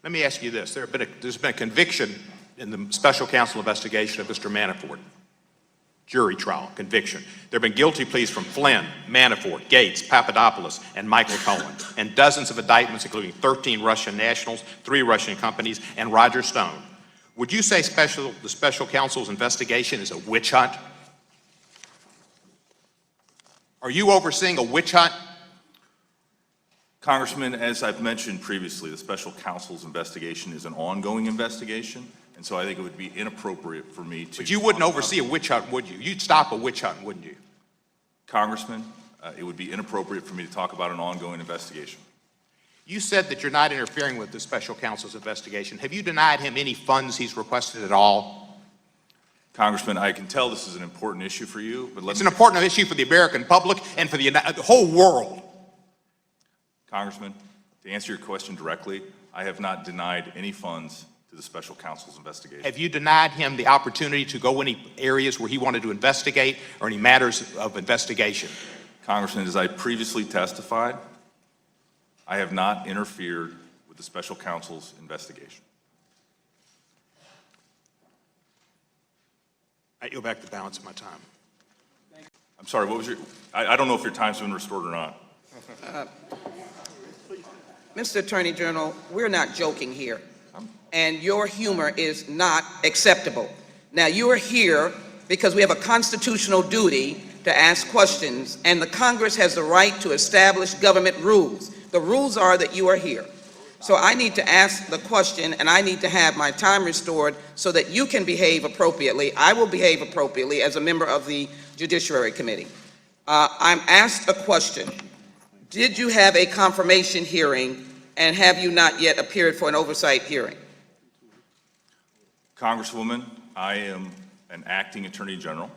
Let me ask you this. There's been a conviction in the special counsel investigation of Mr. Manafort. Jury trial, conviction. There have been guilty pleas from Flynn, Manafort, Gates, Papadopoulos, and Michael Cohen, and dozens of indictments, including 13 Russian nationals, 3 Russian companies, and Roger Stone. Would you say the special counsel's investigation is a witch hunt? Are you overseeing a witch hunt? Congressman, as I've mentioned previously, the special counsel's investigation is an ongoing investigation, and so I think it would be inappropriate for me to— But you wouldn't oversee a witch hunt, would you? You'd stop a witch hunt, wouldn't you? Congressman, it would be inappropriate for me to talk about an ongoing investigation. You said that you're not interfering with the special counsel's investigation. Have you denied him any funds he's requested at all? Congressman, I can tell this is an important issue for you, but it's an important issue for the American public and for the whole world. Congressman, to answer your question directly, I have not denied any funds to the special counsel's investigation. Have you denied him the opportunity to go any areas where he wanted to investigate or any matters of investigation? Congressman, as I previously testified, I have not interfered with the special counsel's investigation. I yield back the balance of my time. I'm sorry, what was your— I don't know if your time's been restored or not. Mr. Attorney General, we're not joking here, and your humor is not acceptable. Now, you are here because we have a constitutional duty to ask questions, and the Congress has the right to establish government rules. The rules are that you are here. So I need to ask the question, and I need to have my time restored so that you can behave appropriately. I will behave appropriately as a member of the Judiciary Committee. I'm asked a question. Did you have a confirmation hearing, and have you not yet appeared for an oversight hearing? Congresswoman, I am an acting Attorney General.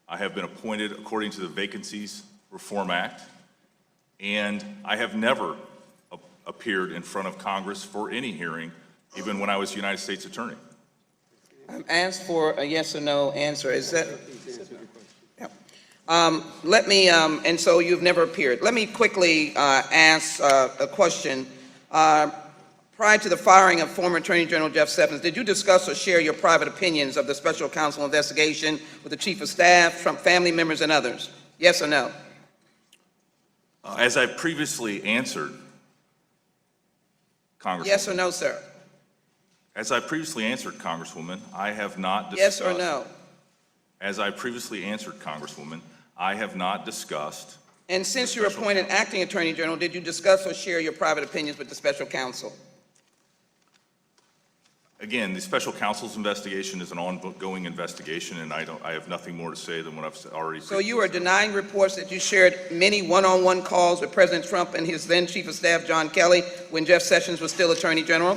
I have been appointed according to the Vacancies Reform Act, and I have never appeared in front of Congress for any hearing, even when I was United States Attorney. I'm asked for a yes or no answer. Is that? Yeah. And so you've never appeared. Let me quickly ask a question. Prior to the firing of former Attorney General Jeff Sessions, did you discuss or share your private opinions of the special counsel investigation with the Chief of Staff, Trump family members, and others? Yes or no? As I previously answered, Congresswoman. Yes or no, sir? As I previously answered, Congresswoman, I have not Yes discussed— or no? As I previously answered, Congresswoman, I have not discussed— And since you're appointed acting Attorney General, did you discuss or share your private opinions with the special counsel? Again, the special counsel's investigation is an ongoing investigation, and I have nothing more to say than what I've already said. So you are denying reports that you shared many one-on-one calls with President Trump and his then Chief of Staff, John Kelly, when Jeff Sessions was still Attorney General?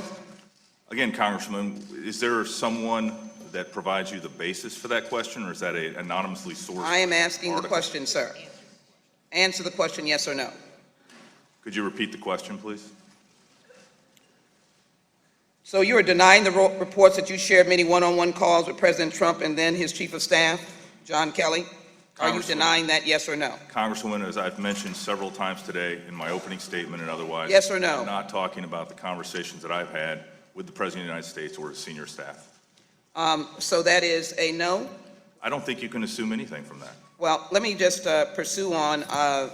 Again, Congressman, is there someone that provides you the basis for that question, or is that an anonymously sourced I am asking article? the question, sir. Answer the question, yes or no. Could you repeat the question, please? So you are denying the reports that you shared many one-on-one calls with President Trump and then his Chief of Staff, John Kelly? Are you denying that, yes or no? Congresswoman, as I've mentioned several times today in my opening statement and otherwise— Yes or no? I'm not talking about the conversations that I've had with the President of the United States or his senior staff. So that is a no? I don't think you can assume anything from that. Well, let me just pursue on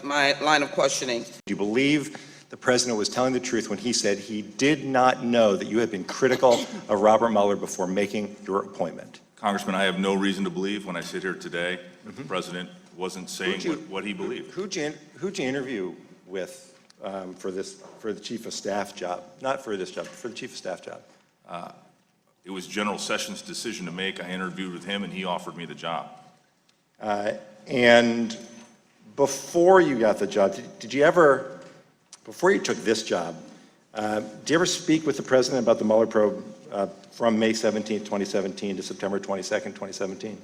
my line of questioning. Do you believe the president was telling the truth when he said he did not know that you had been critical of Robert Mueller before making your appointment? Congressman, I have no reason to believe when I sit here today that the president wasn't saying what he believed. Who'd you interview with for the Chief of Staff job? Not for this job, but for the Chief of Staff job. It was General Sessions' decision to make. I interviewed with him, and he offered me the job. And before you got the job, did you ever, before you took this job, did you ever speak with the president about the Mueller probe from May 17, 2017 to September 22nd, 2017?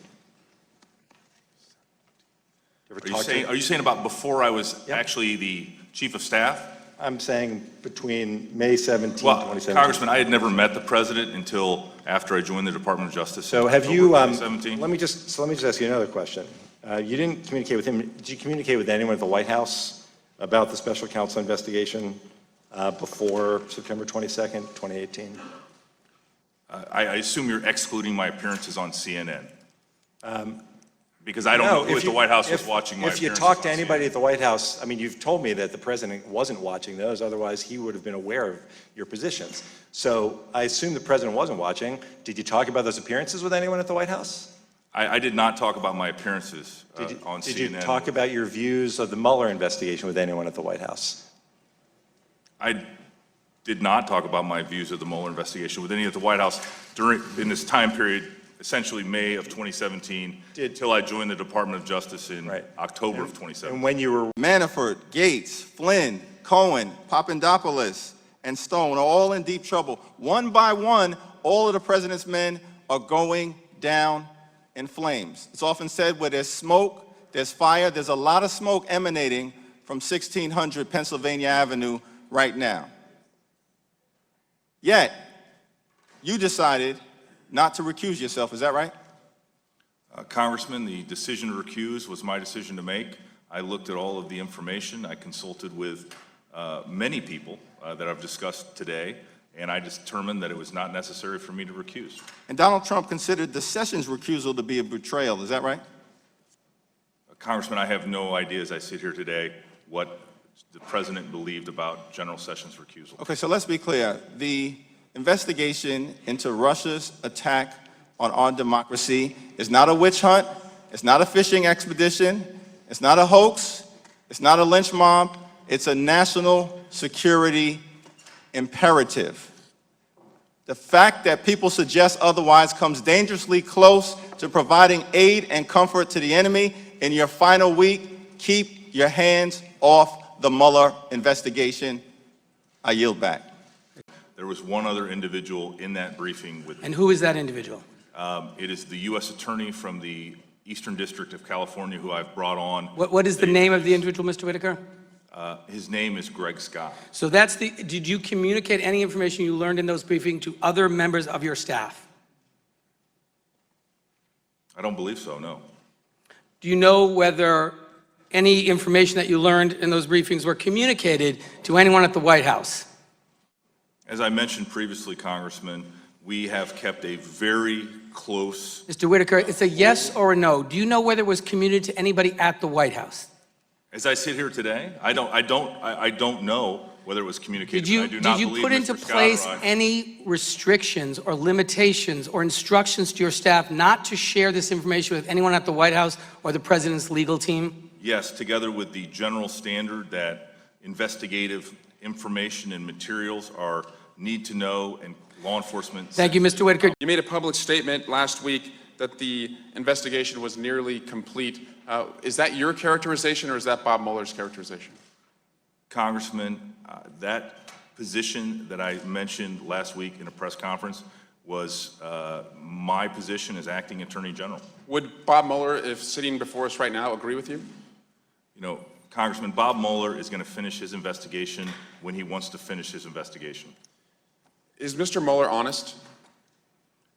Are you saying about before I was actually the Chief of Staff? I'm saying between May 17, Well, 2017. Congressman, I had never met the president until after I joined the Department of Justice. So in have you, October 2017. let me just ask you another question. You didn't communicate with him. Did you communicate with anyone at the White House about the special counsel investigation before September 22nd, 2018? I assume you're excluding my appearances on CNN. Because I don't know who at the White House was watching my appearances. If you talked to anybody at the White House, I mean, you've told me that the president wasn't watching those, otherwise he would have been aware of your positions. So I assume the president wasn't watching. Did you talk about those appearances with anyone at the White House? I did not talk about my appearances on CNN. Did you talk about your views of the Mueller investigation with anyone at the White House? I did not talk about my views of the Mueller investigation with any at the White House in this time period, essentially May of 2017, until I joined the Department of Justice in October of 2017. And when you were Manafort, Gates, Flynn, Cohen, Papandopoulos, and Stone are all in deep trouble. One by one, all of the president's men are going down in flames. It's often said where there's smoke, there's fire. There's a lot of smoke emanating from 1600 Pennsylvania Avenue right now. Yet, you decided not to recuse yourself, is that right? Congressman, the decision to recuse was my decision to make. I looked at all of the information. I consulted with many people that I've discussed today, and I determined that it was not necessary for me to recuse. And Donald Trump considered the Sessions recusal to be a betrayal, is that right? Congressman, I have no idea as I sit here today what the president believed about General Sessions' recusal. Okay, so let's be clear. The investigation into Russia's attack on our democracy is not a witch hunt, it's not a fishing expedition, it's not a hoax, it's not a lynch mob, it's a national security imperative. The fact that people suggest otherwise comes dangerously close to providing aid and comfort to the enemy. In your final week, keep your hands off the Mueller investigation. I yield back. There was one other individual in that briefing with me. And who is that individual? It is the U.S. Attorney from the Eastern District of California who I've brought on. What is the name of the individual, Mr. Whitaker? His name is Greg Scott. So did you communicate any information you learned in those briefings to other members of your staff? I don't believe so, no. Do you know whether any information that you learned in those briefings were communicated to anyone at the White House? As I mentioned previously, Congressman, we have kept a very close. Mr. Whitaker, it's a yes or a no. Do you know whether it was communicated to anybody at the White House? As I sit here today, I don't know whether it was communicated. Did you put into place any restrictions or limitations or instructions to your staff not to share this information with anyone at the White House or the president's legal team? Yes, together with the general standard that investigative information and materials are need to know and law enforcement. Thank you, Mr. Whitaker. You made a public statement last week that the investigation was nearly complete. Is that your characterization or is that Bob Mueller's characterization? Congressman, that position that I mentioned last week in a press conference was my position as acting Attorney General. Would Bob Mueller, if sitting before us right now, agree with you? You know, Congressman, Bob Mueller is going to finish his investigation when he wants to finish his investigation. Is Mr. Mueller honest?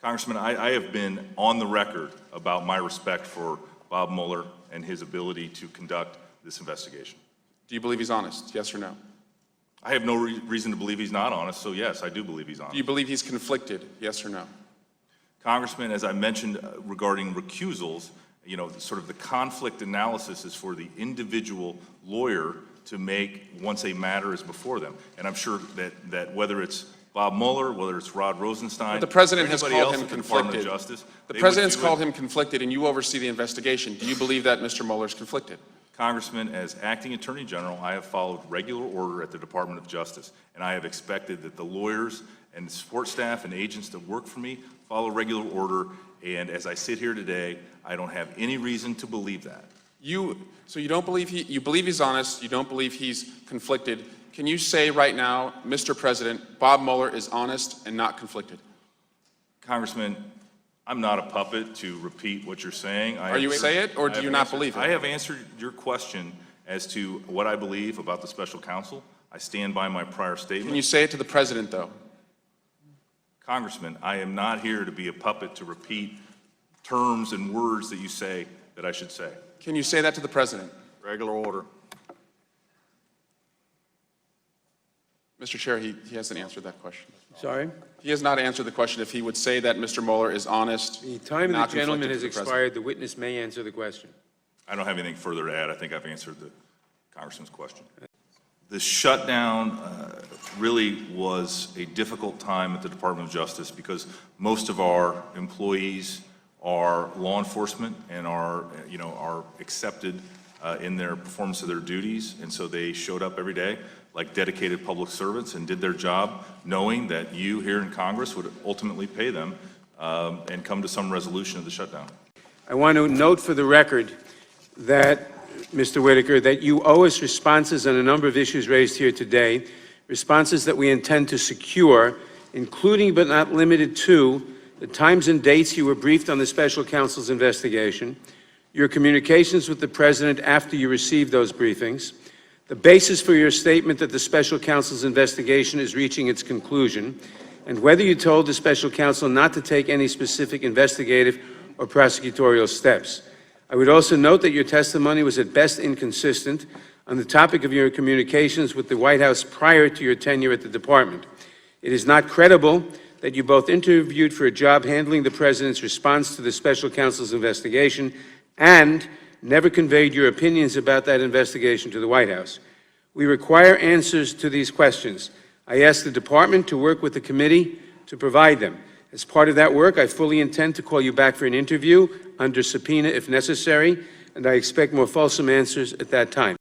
Congressman, I have been on the record about my respect for Bob Mueller and his ability to conduct this investigation. Do you believe he's honest, yes or no? I have no reason to believe he's not honest, so yes, I do believe he's honest. Do you believe he's conflicted, yes or no? Congressman, as I mentioned regarding recusals, you know, sort of the conflict analysis is for the individual lawyer to make once a matter is before them. And I'm sure that whether it's Bob Mueller, whether it's Rod Rosenstein, but the president has anybody called else him at the Department of conflicted. Justice, The they president's would do called it. him conflicted and you oversee the investigation. Do you believe that Mr. Mueller's conflicted? Congressman, as acting Attorney General, I have followed regular order at the Department of Justice, and I have expected that the lawyers and the support staff and agents that work for me follow regular order, and as I sit here today, I don't have any reason to believe that. So you don't believe you believe he's honest, you don't believe he's conflicted. Can you say right now, Mr. President, Bob Mueller is honest and not conflicted? Congressman, I'm not a puppet to repeat what you're saying. Are you say it, or do you not believe it? I have answered your question as to what I believe about the special counsel. I stand by my prior statement. Can you say it to the president, though? Congressman, I am not here to be a puppet to repeat terms and words that you say that I should say. Can you say that to the president? Regular order. Mr. Chair, he hasn't answered that question. Sorry? He has not answered the question if he would say that Mr. Mueller is honest. The time of the not gentleman conflicted has with the president. expired. The witness may answer the question. I don't have anything further to add. I think I've answered the Congressman's question. The shutdown really was a difficult time at the Department of Justice because most of our employees are law enforcement and are accepted in their performance of their duties, and so they showed up every day like dedicated public servants and did their job knowing that you here in Congress would ultimately pay them and come to some resolution of the shutdown. I want to note for the record that, Mr. Whitaker, that you owe us responses on a number of issues raised here today, responses that we intend to secure, including but not limited to the times and dates you were briefed on the special counsel's investigation, your communications with the president after you received those briefings, the basis for your statement that the special counsel's investigation is reaching its conclusion, and whether you told the special counsel not to take any specific investigative or prosecutorial steps. I would also note that your testimony was at best inconsistent on the topic of your communications with the White House prior to your tenure at the department. It is not credible that you both interviewed for a job handling the president's response to the special counsel's investigation and never conveyed your opinions about that investigation to the White House. We require answers to these questions. I ask the department to work with the committee to provide them. As part of that work, I fully intend to call you back for an interview under subpoena if necessary, and I expect more fulsome answers at that time.